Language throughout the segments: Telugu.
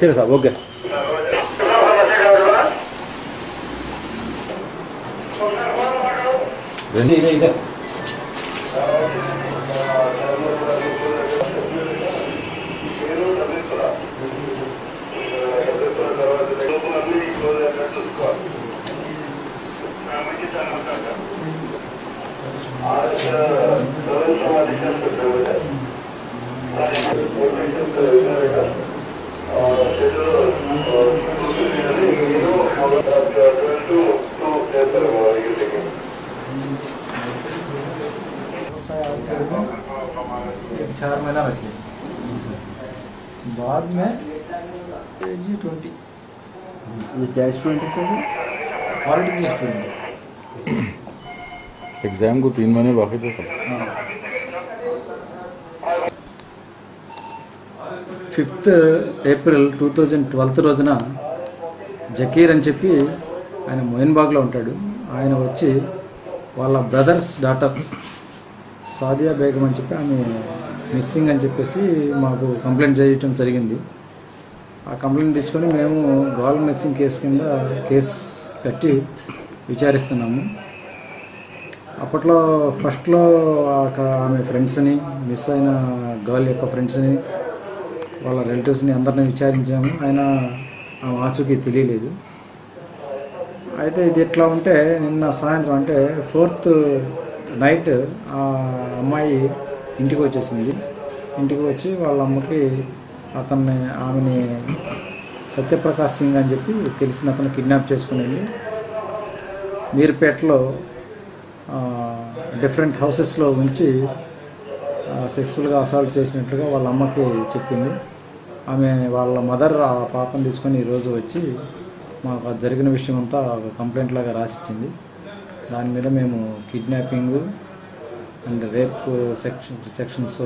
సరే సార్ ఓకే ఇదే एक 4 महीना रखे बाद में जी20 ये क्या स्टूडेंट है सर? पॉलिटेक्निक स्टूडेंट एग्जाम को 3 महीने बाकी थे। हाँ 5th April 2012 రోజున జకీర్ అని చెప్పి ఆయన మోయిన్బాగ్లో ఉంటాడు. ఆయన వచ్చి వాళ్ళ బ్రదర్స్ డాటర్ సాదియా బేగం అని చెప్పి ఆమె మిస్సింగ్ అని చెప్పేసి మాకు కంప్లైంట్ చేయటం జరిగింది. ఆ కంప్లైంట్ తీసుకొని మేము గర్ల్ మిస్సింగ్ కేసు కింద కేసు కట్టి విచారిస్తున్నాము. అప్పట్లో ఫస్ట్లో ఆమె ఫ్రెండ్స్ని, మిస్ అయిన గర్ల్ యొక్క ఫ్రెండ్స్ని, వాళ్ళ రిలేటివ్స్ని అందరినీ విచారించాము. ఆయన ఆ ఆచూకీ తెలియలేదు. అయితే ఇది ఎట్లా ఉంటే నిన్న సాయంత్రం అంటే 4th నైట్ ఆ అమ్మాయి ఇంటికి వచ్చేసింది. ఇంటికి వచ్చి వాళ్ళ అమ్మకి ఆమెని సత్యప్రకాష్ సింగ్ అని చెప్పి తెలిసిన అతను కిడ్నాప్ చేసుకుని వెళ్ళి మీర్పేటలో డిఫరెంట్ హౌసెస్లో ఉంచి సెక్స్ఫుల్గా అసాల్ట్ చేసినట్లుగా వాళ్ళ అమ్మకి చెప్పింది. ఆమె వాళ్ళ మదర్ ఆ పాపను తీసుకొని ఈరోజు వచ్చి మాకు జరిగిన విషయం అంతా ఒక కంప్లైంట్ లాగా రాసిచ్చింది. దాని మీద మేము కిడ్నాపింగ్ అండ్ రేప్ సెక్షన్స్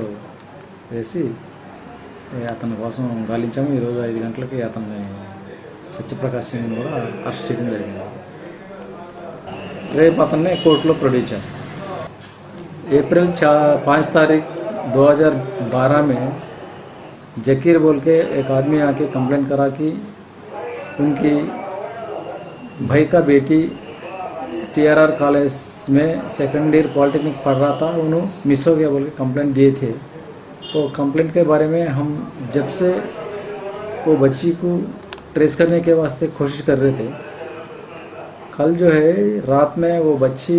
వేసి అతని కోసం గాలించాము. ఈరోజు 5 గంటలకి అతన్ని సత్యప్రకాష్ సింగ్ కూడా అరెస్ట్ చేయడం జరిగింది. రేపు అతన్ని కోర్టులో ప్రొడ్యూస్ చేస్తాం. April 5 तारीख 2012 में जकीर बोल के एक आदमी आके कंप्लेंट करा कि उनकी भाई का बेटी TRR कॉलेज में सेकेंड ईयर पॉलिटेक्निक पढ़ रहा था, उन्होंने मिस हो गया बोल के कंप्लेंट दिए थे. तो कंप्लेंट के बारे में हम जब से वो बच्ची को ट्रेस करने के वास्ते कोशिश कर रहे थे, कल जो है रात में वो बच्ची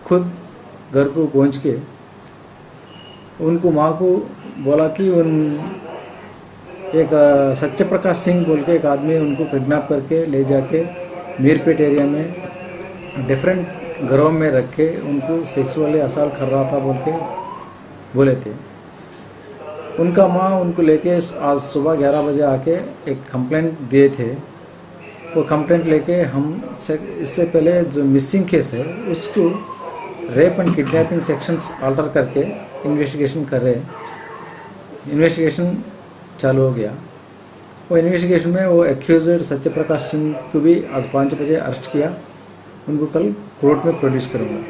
खुद घर को पहुंच के उनको माँ को बोला कि एक सत्यप्रकाश सिंह बोल के एक आदमी उनको किडनैप करके ले जाके मीरपेट एरिया में डिफरेंट घरों में रख के उनको सेक्सुअली असॉल्ट कर रहा था बोल के बोले थे. उनका माँ उनको लेके आज सुबह 11 बजे आके एक कंप्लेंट दिए थे. वो कंप्लेंट लेके हम इससे पहले जो मिसिंग केस है उसको rape and kidnapping sections alter करके इन्वेस्टिगेशन कर रहे हैं. इन्वेस्टिगेशन चालू हो गया. वो इन्वेस्टिगेशन में वो एक्यूज्ड सत्यप्रकाश सिंह को भी आज 5 बजे अरेस्ट किया. उनको कल कोर्ट में प्रोड्यूस करूँगा.